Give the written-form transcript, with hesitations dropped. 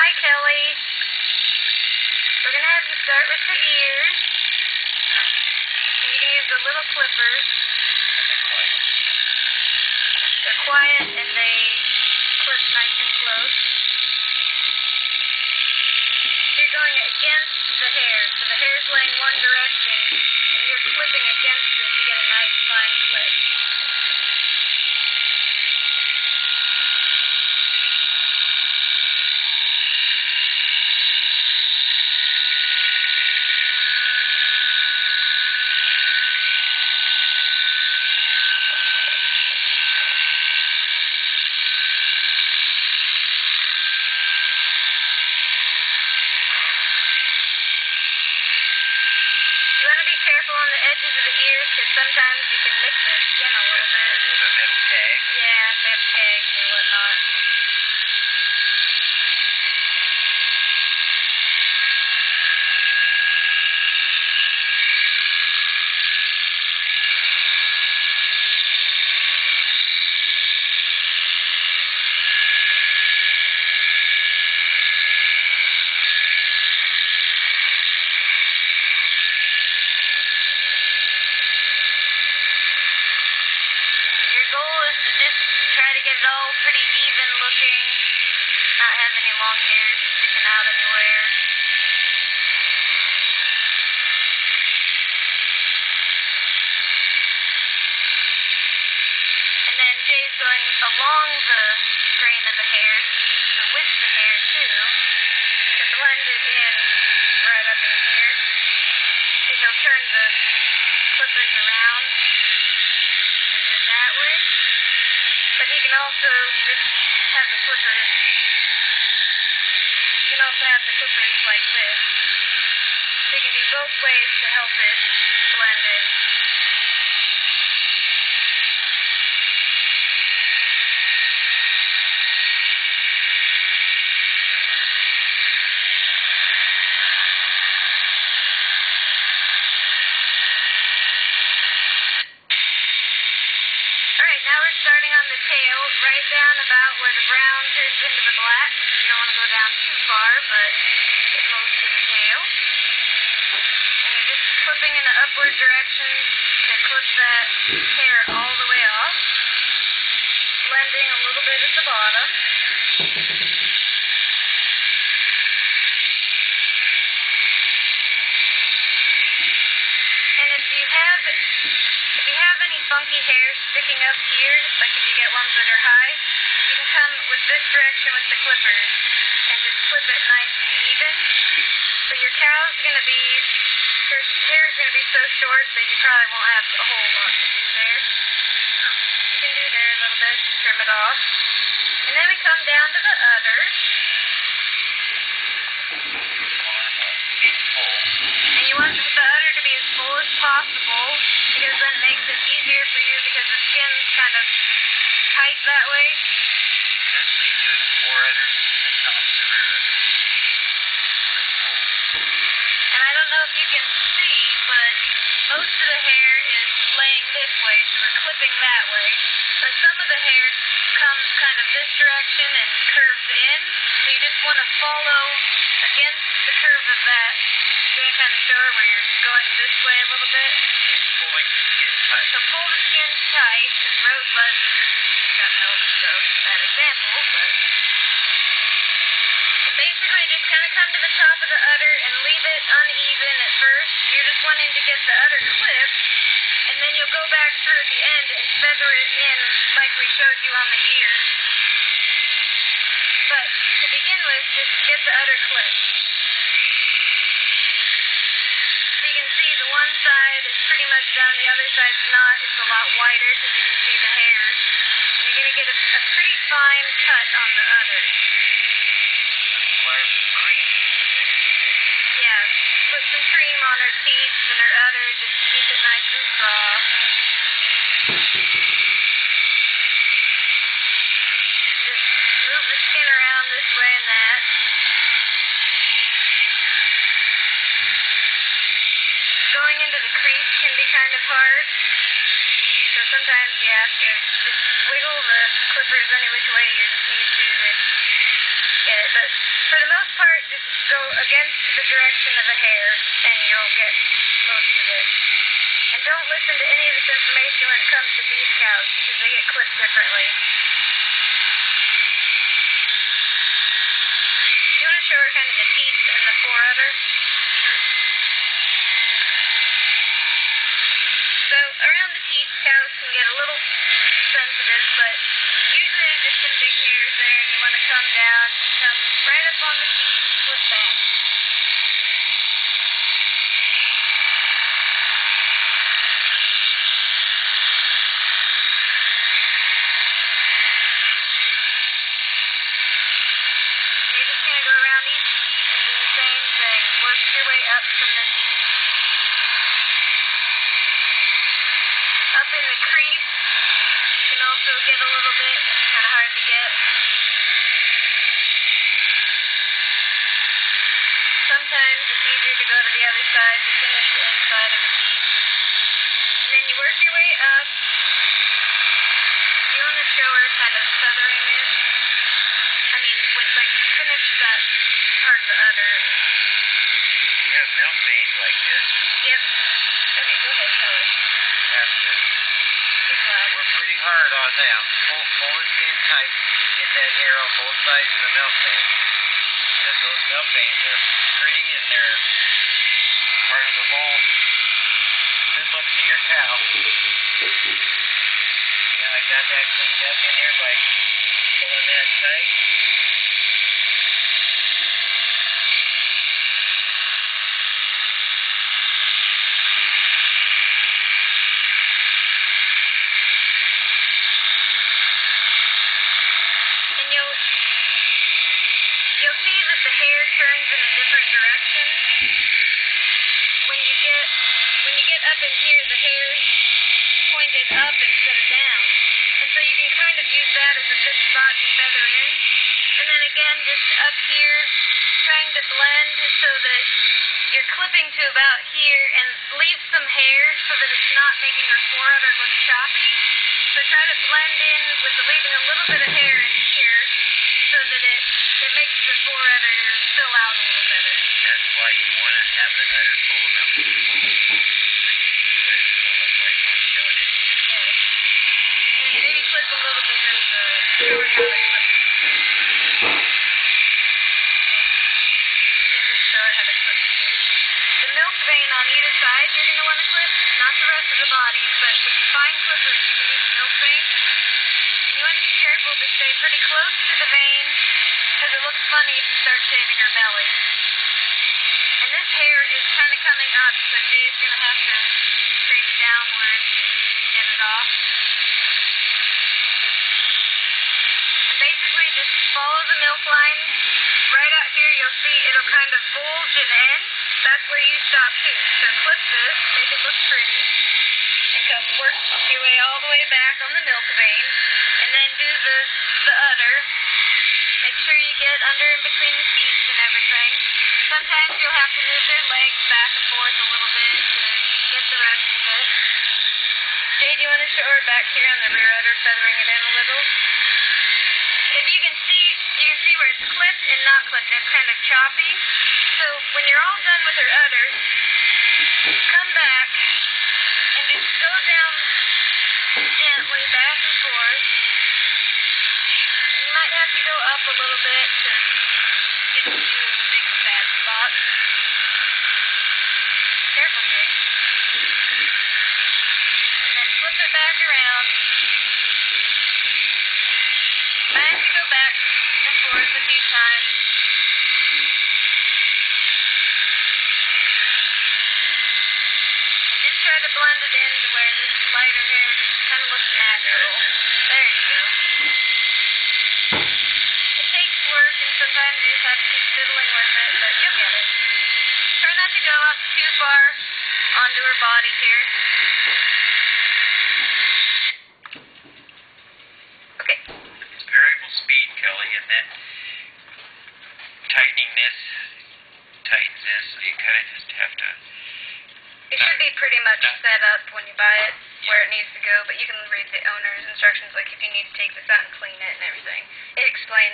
Hi, Kelly. We're going to have you start with the ears. And you can use the little clippers. They're quiet and they clip nice and close. You're going against the hair. So the hair is laying one direction and you're clipping against it to get a nice fine clip. You want to be careful on the edges of the ears because sometimes you can nick their skin a little bit. There's a metal tag. Yeah, if they have tags or whatnot. Your goal is to just try to get it all pretty even looking, not have any long hairs sticking out anywhere. And then Jay's going along the grain of the hair, so with the hair too, to blend it in right up in here. So he'll turn the clippers around and do it that way. But he can also just have the clippers, like this. So you can do both ways to help it blend in. Alright, now we're starting on the tail, right down about where the brown turns into the black. You don't want to go down too far, but get most of the tail. And you're just clipping in an upward direction to clip that hair all the way off. Blending a little bit at the bottom. And if you have any funky hairs sticking up here, like if you get ones that are high, you can come with this direction with the clippers and just clip it nice and even. So your cow's going to be, her hair is going to be so short that you probably won't have a whole lot to do there. You can do there a little bit to trim it off. And then we come down to the udder. And you want the udder to be as full as possible because then it makes it easier for you because the skin's kind of tight that way. Essentially doing 4 udders and the top of the rear udder. And I don't know if you can see, but most of the hair is laying this way, so we're clipping that way. But some of the hair comes kind of this direction and curves in, so you just want to follow against the curve of that. You're going to kind of show her where you're going this way a little bit. It's pulling the skin tight. So pull the skin tight, because Rosebud, she's got milk, so that example, but... And basically just kind of come to the top of the udder and leave it uneven at first. You're just wanting to get the udder clipped, and then you'll go back through at the end and feather it in like we showed you on the ears. But to begin with, just get the udder clipped. So you can see the one side is pretty much done, the other side's not. It's a lot wider because you can see the hairs. And you're going to get a pretty fine cut on the udder. Requires some cream to make it stick. Yeah, put some cream on her teeth and her udder just to keep it nice and soft. Just move the skin around this way and that. Going into the crease can be kind of hard, so sometimes you have to just wiggle the clippers any which way you need to get it But for the most part, just go against the direction of a hair, and you'll get most of it. And don't listen to any of this information when it comes to beef cows, because they get clipped differently. Do you want to show her kind of the teeth and the forerunner? So around the teeth, cows can get a little sensitive, but usually there's just some big hairs there, and you want to come down and come right up on the teeth and flip back. And you're just going to go around each teeth and do the same thing. Work your way up from the teeth. Up in the crease, you can also get a little bit. It's kind of hard to get. Sometimes it's easier to go to the other side to finish the inside of the teeth. And then you work your way up. Do you want to show her kind of feathering it? I mean, with finish that part of the udder. You have milk veins like this. Yep. Okay, go ahead, tell her. You have to work pretty hard on them. Pull the skin tight. You get that hair on both sides of the milk vein. Because those milk veins are pretty and they're part of the whole good looks of your cow. Yeah, I got that cleaned up in there by pulling that tight. And you'll see that the hair turns in a different direction. When you get up in here, the hair is pointed up instead of down. And so you can kind of use that as a good spot to feather in. And then again, just up here, trying to blend so that you're clipping to about here and leave some hair so that it's not making her forerunner look choppy. So try to blend in with leaving a little bit of hair in here so that it makes the forerunner fill out a little better. That's why you want to have the udder full of milk. So you can see what it's going to look like on show day. Yes. And maybe clip a little bit of show her how to clip. Show her how to clip. The milk vein on either side you're going to want to clip, not the rest of the body, but with the fine clippers you can do the milk vein. And you want to be careful to stay pretty close to the vein because it looks funny if you start shaving her belly. And this hair is kind of coming up, so Jay's going to have to scrape downwards and get it off. And basically just follow the milk line. Right out here you'll see it'll kind of bulge and end. That's where you stop too. So clip this, make it look pretty, and come work your way all the way back on the milk vein, and then do the udder. Make sure you get under in between the teeth and everything. Sometimes you'll have to move their legs back and forth a little bit to get the rest of it. Jay, do you want to show her back here on the rear udder, feathering it in a little? If you can see where it's clipped and not clipped, it's kind of choppy. So when you're all done with her udder, come back and just go down gently back and forth. And you might have to go up a little bit to get the view of the big bad spot. Careful, Jay. And then flip it back around. You might have to go back and forth a few times. And just try to blend it into where this lighter hair just kind of looks natural. There you go. It takes work, and sometimes you just have to keep fiddling with it, but you'll get it. Try not to go up too far onto her body here. Okay. It's variable speed, Kelly, and then tightening this tightens this, so you kind of just have to... It should be pretty much set up when you buy it where it needs to go, but you can read the owner's instructions, like if you need to take this out and clean it and everything. It explains